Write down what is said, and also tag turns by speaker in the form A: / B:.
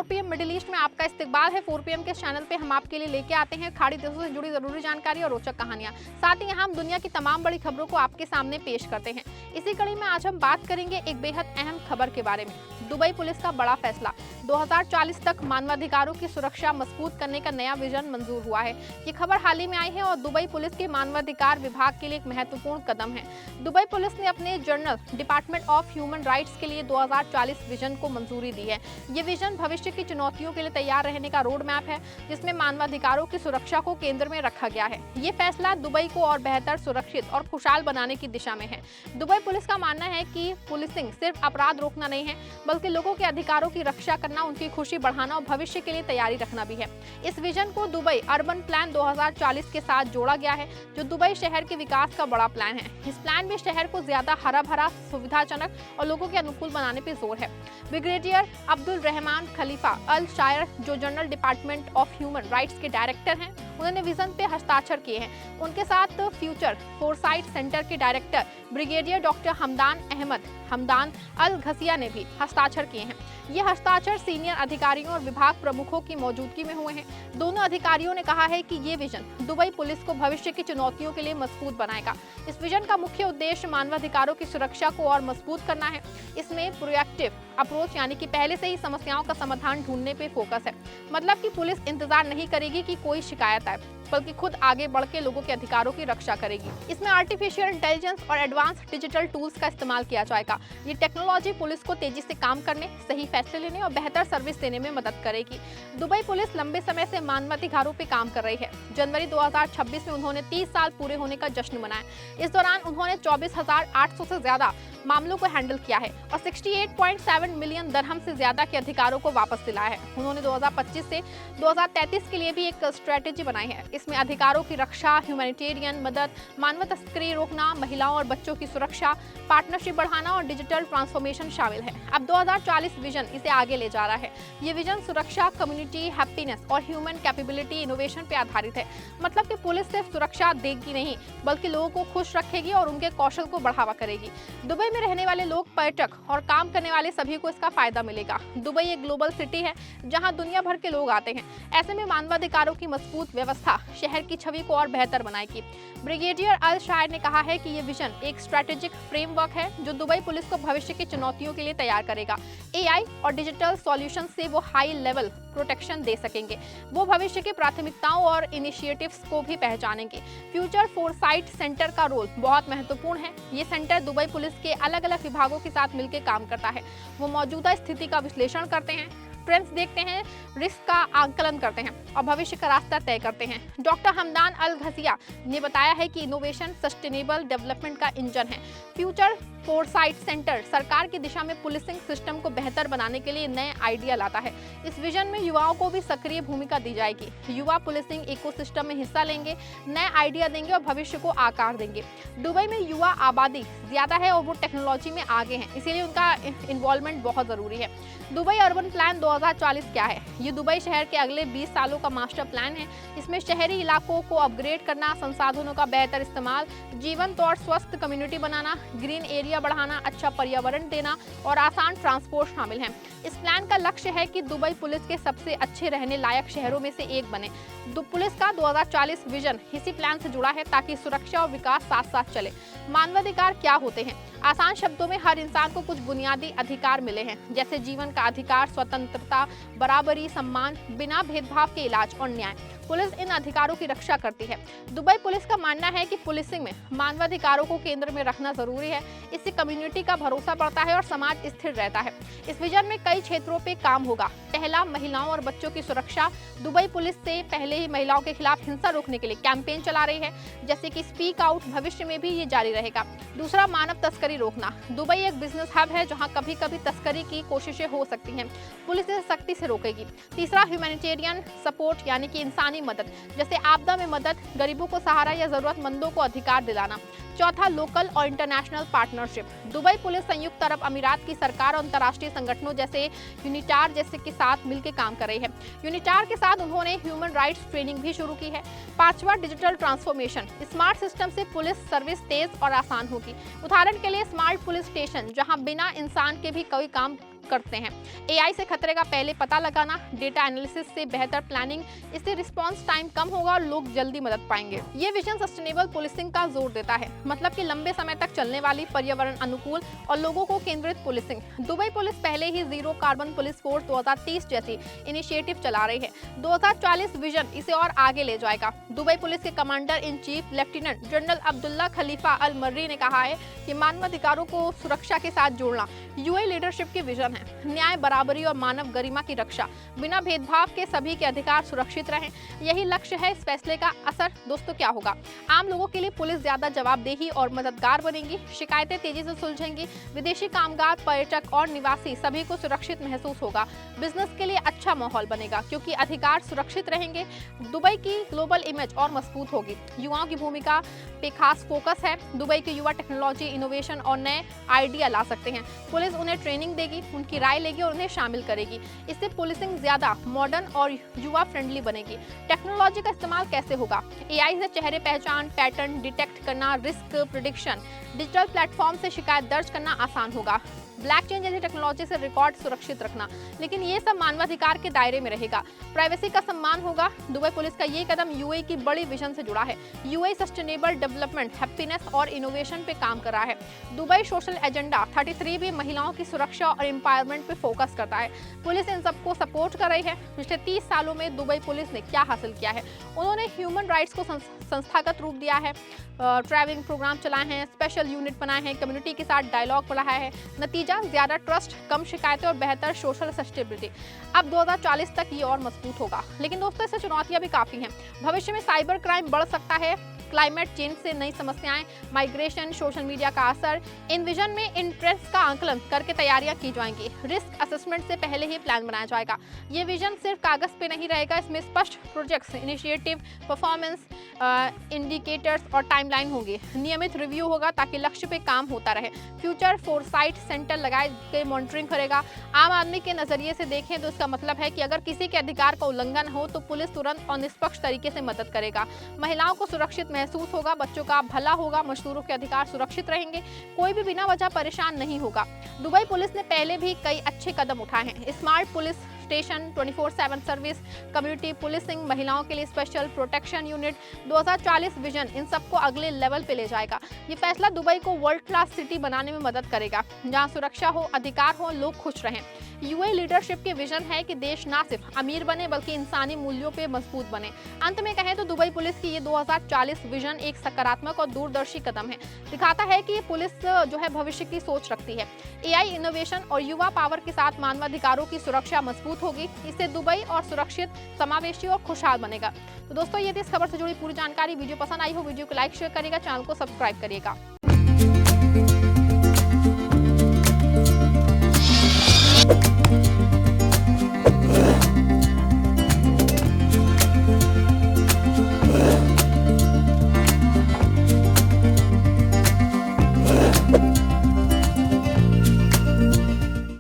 A: 4 PM middle east में आपका इस्तकबाल है। 4 PM के चैनल पे हम आपके लिए लेके आते हैं खाड़ी देशों से जुड़ी जरूरी जानकारी और रोचक कहानियां। साथ ही यहाँ हम दुनिया की तमाम बड़ी खबरों को आपके सामने पेश करते हैं। इसी कड़ी में आज हम बात करेंगे एक बेहद अहम खबर के बारे में। दुबई पुलिस का बड़ा फैसला, 2040 तक मानवाधिकारों की सुरक्षा मजबूत करने का नया विजन मंजूर हुआ है। ये खबर हाल ही में आई है और दुबई पुलिस के मानवाधिकार विभाग के लिए एक महत्वपूर्ण कदम है। दुबई पुलिस ने अपने journal department of human rights के लिए 2040 विजन को मंजूरी दी है। ये विजन भविष्य की चुनौतियों के लिए तैयार रहने का रोड मैप है, जिसमें मानवाधिकारों की सुरक्षा को केंद्र में रखा गया है। ये फैसला दुबई को और बेहतर, सुरक्षित और खुशहाल बनाने की दिशा में है। दुबई पुलिस का मानना है कि पुलिसिंग सिर्फ अपराध रोकना नहीं है, बल्कि लोगों के अधिकारों की रक्षा करना, उनकी खुशी बढ़ाना और भविष्य के लिए तैयारी रखना भी है। इस विजन को दुबई अर्बन प्लान 2040 के साथ जोड़ा गया है, जो दुबई शहर के विकास का बड़ा प्लान है। इस प्लान में शहर को ज्यादा हरा भरा, सुविधाजनक और लोगों के अनुकूल बनाने पर जोर है। ब्रिगेडियर अब्दुल रहमान खलीफा अल शायर, जो general department of human rights के डायरेक्टर हैं, उन्होंने विजन पे हस्ताक्षर किए हैं। उनके साथ फ्यूचर फोरसाइट सेंटर के डायरेक्टर ब्रिगेडियर डॉक्टर हमदान अल घसिया ने भी हस्ताक्षर किए हैं। ये हस्ताक्षर सीनियर अधिकारियों और विभाग प्रमुखों की मौजूदगी में हुए हैं। दोनों अधिकारियों ने कहा है कि ये विजन दुबई पुलिस को भविष्य की चुनौतियों के लिए मजबूत बनाएगा। इस विजन का मुख्य उद्देश्य मानवाधिकारों की सुरक्षा को और मजबूत करना है। इसमें प्रोएक्टिव अप्रोच, यानी कि पहले से ही समस्याओं का समाधान ढूंढने पे फोकस है। मतलब कि पुलिस इंतजार नहीं करेगी कि कोई शिकायत आए, बल्कि खुद आगे बढ़ के लोगों के अधिकारों की रक्षा करेगी। इसमें आर्टिफिशियल इंटेलिजेंस और एडवांस डिजिटल टूल्स का इस्तेमाल किया जाएगा। ये टेक्नोलॉजी पुलिस को तेजी से काम करने, सही फैसले लेने और बेहतर सर्विस देने में मदद करेगी। दुबई पुलिस लंबे समय से मानवाधिकारों पे काम कर रही है। जनवरी 2026 में उन्होंने 30 साल पूरे होने का जश्न मनाया। इस दौरान उन्होंने 24,800 से ज्यादा मामलों को हैंडल किया है और 68.7 मिलियन दरहम से ज्यादा के अधिकारों को वापस दिलाया है। उन्होंने 2025 से 2033 के लिए भी एक स्ट्रेटेजी बनाई है। इसमें अधिकारों की रक्षा, ह्यूमैनिटेरियन मदद, मानव तस्करी रोकना, महिलाओं और बच्चों की सुरक्षा, पार्टनरशिप बढ़ाना और डिजिटल ट्रांसफॉर्मेशन शामिल है। अब 2040 विजन इसे आगे ले जा रहा है। ये विजन सुरक्षा, कम्युनिटी हैप्पीनेस और ह्यूमन कैपेबिलिटी इनोवेशन पे आधारित है। मतलब कि पुलिस सिर्फ सुरक्षा देगी नहीं, बल्कि लोगों को खुश रखेगी और उनके कौशल को बढ़ावा करेगी। दुबई में रहने वाले लोग, पर्यटक और काम करने वाले सभी को इसका फायदा मिलेगा। दुबई एक ग्लोबल सिटी है, जहां दुनिया भर के लोग आते हैं। ऐसे में मानवाधिकारों की मजबूत व्यवस्था शहर की छवि को और बेहतर बनाएगी। ब्रिगेडियर अल शायर ने कहा है कि ये विजन एक स्ट्रेटेजिक फ्रेमवर्क है, जो दुबई पुलिस को भविष्य की चुनौतियों के लिए तैयार करेगा। AI और डिजिटल सॉल्यूशन से वो हाई लेवल प्रोटेक्शन दे सकेंगे। वो भविष्य की प्राथमिकताओं और इनिशिएटिव्स को भी पहचानेंगे। फ्यूचर फोरसाइट सेंटर का रोल बहुत महत्वपूर्ण है। ये सेंटर दुबई पुलिस के अलग अलग विभागों के साथ मिलकर काम करता है। वो मौजूदा स्थिति का विश्लेषण करते हैं, ट्रेंड्स देखते हैं, रिस्क का आकलन करते हैं और भविष्य का रास्ता तय करते हैं। डॉक्टर हमदान अल घसिया ने बताया है कि इनोवेशन सस्टेनेबल डेवलपमेंट का इंजन है। फ्यूचर फोरसाइट सेंटर सरकार की दिशा में पुलिसिंग सिस्टम को बेहतर बनाने के लिए नए आइडिया लाता है। इस विजन में युवाओं को भी सक्रिय भूमिका दी जाएगी। युवा पुलिसिंग इकोसिस्टम में हिस्सा लेंगे, नए आइडिया देंगे और भविष्य को आकार देंगे। दुबई में युवा आबादी ज्यादा है और वो टेक्नोलॉजी में आगे हैं, इसीलिए उनका इन्वॉल्वमेंट बहुत जरूरी है। दुबई अर्बन प्लान 2040 क्या है? ये दुबई शहर के अगले 20 सालों का मास्टर प्लान है। इसमें शहरी इलाकों को अपग्रेड करना, संसाधनों का बेहतर इस्तेमाल, जीवंत और स्वस्थ कम्युनिटी बनाना, ग्रीन एरिया बढ़ाना, अच्छा पर्यावरण देना और आसान ट्रांसपोर्ट शामिल हैं। इस प्लान का लक्ष्य है कि दुबई पुलिस के सबसे अच्छे रहने लायक शहरों में से एक बने। पुलिस का 2040 विजन इसी प्लान से जुड़ा है, ताकि सुरक्षा और विकास साथ साथ चले। मानवाधिकार क्या होते हैं? आसान शब्दों में हर इंसान को कुछ बुनियादी अधिकार मिले हैं, जैसे जीवन का अधिकार, स्वतंत्रता, बराबरी, सम्मान, बिना भेदभाव के इलाज और न्याय। पुलिस इन अधिकारों की रक्षा करती है। दुबई पुलिस का मानना है कि पुलिसिंग में मानवाधिकारों को केंद्र में रखना जरूरी है। इससे कम्युनिटी का भरोसा बढ़ता है और समाज स्थिर रहता है। इस विजन में कई क्षेत्रों पे काम होगा। पहला, महिलाओं और बच्चों की सुरक्षा। दुबई पुलिस से पहले ही महिलाओं के खिलाफ हिंसा रोकने के लिए कैंपेन चला रही है, जैसे कि स्पीक आउट। भविष्य में भी ये जारी रहेगा। दूसरा, मानव तस्करी रोकना। दुबई एक बिजनेस हब है, जहां कभी कभी तस्करी की कोशिशें हो सकती हैं। पुलिस इसे सख्ती से रोकेगी। तीसरा, ह्यूमैनिटेरियन सपोर्ट, यानी कि इंसानी मदद, जैसे आपदा में मदद, गरीबों को सहारा या जरूरतमंदों को अधिकार दिलाना। चौथा, लोकल और इंटरनेशनल पार्टनरशिप। दुबई पुलिस संयुक्त अरब अमीरात की सरकार और अंतर्राष्ट्रीय संगठनों जैसे यूनिटार जैसे के साथ मिलकर काम कर रही है। यूनिटार के साथ उन्होंने ह्यूमन राइट्स ट्रेनिंग भी शुरू की है। पांचवा, डिजिटल ट्रांसफॉर्मेशन। स्मार्ट सिस्टम से पुलिस सर्विस तेज और आसान होगी। उदाहरण के लिए स्मार्ट पुलिस स्टेशन, जहां बिना इंसान के भी कोई काम करते हैं। एआई से खतरे का पहले पता लगाना, डेटा एनालिसिस से बेहतर प्लानिंग, इससे रिस्पॉन्स टाइम कम होगा और लोग जल्दी मदद पाएंगे। ये विजन सस्टेनेबल पुलिसिंग का जोर देता है, मतलब कि लंबे समय तक चलने वाली, पर्यावरण अनुकूल और लोगों को केंद्रित पुलिसिंग। दुबई पुलिस पहले ही जीरो कार्बन पुलिस फोर्स 2030 जैसी इनिशिएटिव चला रही है। 2040 विजन इसे और आगे ले जाएगा। दुबई पुलिस के commander in chief lieutenant general Abdullah Khalifa Al Marri ने कहा है कि मानवाधिकारों को सुरक्षा के साथ जोड़ना यूएई लीडरशिप की विजन है। न्याय, बराबरी और मानव गरिमा की रक्षा, बिना भेदभाव के सभी के अधिकार सुरक्षित रहें, यही लक्ष्य है। इस फैसले का असर दोस्तों क्या होगा? आम लोगों के लिए पुलिस ज्यादा जवाबदेही और मददगार बनेगी, शिकायतें तेजी से सुलझेंगी, विदेशी कामगार, पर्यटक और निवासी सभी को सुरक्षित महसूस होगा। बिजनेस के लिए अच्छा माहौल बनेगा क्योंकि अधिकार सुरक्षित रहेंगे। दुबई की ग्लोबल इमेज और मजबूत होगी। युवाओं की भूमिका पे खास फोकस है। दुबई के युवा टेक्नोलॉजी, इनोवेशन और नए आइडिया ला सकते हैं। पुलिस उन्हें ट्रेनिंग देगी, उनकी राय लेगी और उन्हें शामिल करेगी। इससे पुलिसिंग ज्यादा मॉडर्न और युवा फ्रेंडली बनेगी। टेक्नोलॉजी का इस्तेमाल कैसे होगा? एआई से चेहरे पहचान, पैटर्न डिटेक्ट करना, रिस्क प्रिडिक्शन, डिजिटल प्लेटफॉर्म से शिकायत दर्ज करना आसान होगा। ब्लॉकचेन जैसी टेक्नोलॉजी से रिकॉर्ड सुरक्षित रखना, लेकिन ये सब मानवाधिकार के दायरे में रहेगा। प्राइवेसी का सम्मान होगा। दुबई पुलिस का ये कदम यूएई की बड़ी विजन से जुड़ा है। यूएई सस्टेनेबल डेवलपमेंट, हैप्पीनेस और इनोवेशन पे काम कर रहा है। दुबई सोशल एजेंडा 33 भी महिलाओं की सुरक्षा और एम्पावरमेंट पे फोकस करता है। पुलिस इन सबको सपोर्ट कर रही है। पिछले 30 सालों में दुबई पुलिस ने क्या हासिल किया है? उन्होंने ह्यूमन राइट्स को संस्थागत रूप दिया है, ट्रैवलिंग प्रोग्राम चलाए हैं, स्पेशल यूनिट बनाए हैं, कम्युनिटी के साथ डायलॉग बढ़ाया है। नतीजा ज्यादा ट्रस्ट, कम शिकायतें और बेहतर सोशल सस्टेनेबिलिटी। अब 2040 तक ये और मजबूत होगा। लेकिन दोस्तों इससे चुनौतियां भी काफी हैं। भविष्य में साइबर क्राइम बढ़ सकता है, क्लाइमेट चेंज से नई समस्याएं, माइग्रेशन, सोशल मीडिया का असर। इन विजन में इंटरेस्ट का आंकलन करके तैयारियां की जाएंगी। रिस्क असेसमेंट से पहले ही प्लान बनाया जाएगा। ये विजन सिर्फ कागज पे नहीं रहेगा, इसमें स्पष्ट प्रोजेक्ट्स, इनिशिएटिव, परफॉर्मेंस इंडिकेटर्स और टाइमलाइन होगी। नियमित रिव्यू होगा ताकि लक्ष्य पे काम होता रहे। फ्यूचर फोरसाइट सेंटर लगाए के मॉनिटरिंग करेगा। आम आदमी के नजरिए से देखें तो इसका मतलब है कि अगर किसी के अधिकार का उल्लंघन हो तो पुलिस तुरंत और निष्पक्ष तरीके से मदद करेगा। महिलाओं को सुरक्षित महसूस होगा, बच्चों का भला होगा, मजदूरों के अधिकार सुरक्षित रहेंगे, कोई भी बिना वजह परेशान नहीं होगा। दुबई पुलिस ने पहले भी कई अच्छे कदम उठाए हैं। Smart police station, 24/7 service, community policing, महिलाओं के लिए special protection unit. 2040 vision in सबको अगले लेवल पे ले जाएगा। ये फैसला दुबई को वर्ल्ड क्लास सिटी बनाने में मदद करेगा, जहां सुरक्षा हो, अधिकार हो, लोग खुश रहें। यूएई लीडरशिप की विजन है कि देश ना सिर्फ अमीर बने बल्कि इंसानी मूल्यों पे मजबूत बने। अंत में कहें तो दुबई पुलिस की ये 2040 विजन एक सकारात्मक और दूरदर्शी कदम है। दिखाता है कि ये पुलिस जो है भविष्य की सोच रखती है। एआई, इनोवेशन और युवा पावर के साथ मानवाधिकारों की सुरक्षा मजबूत होगी। इससे दुबई और सुरक्षित, समावेशी और खुशहाल बनेगा। तो दोस्तों ये थी इस खबर से जुड़ी पूरी जानकारी। वीडियो पसंद आई हो वीडियो को लाइक शेयर करिएगा, चैनल को सब्सक्राइब करिएगा।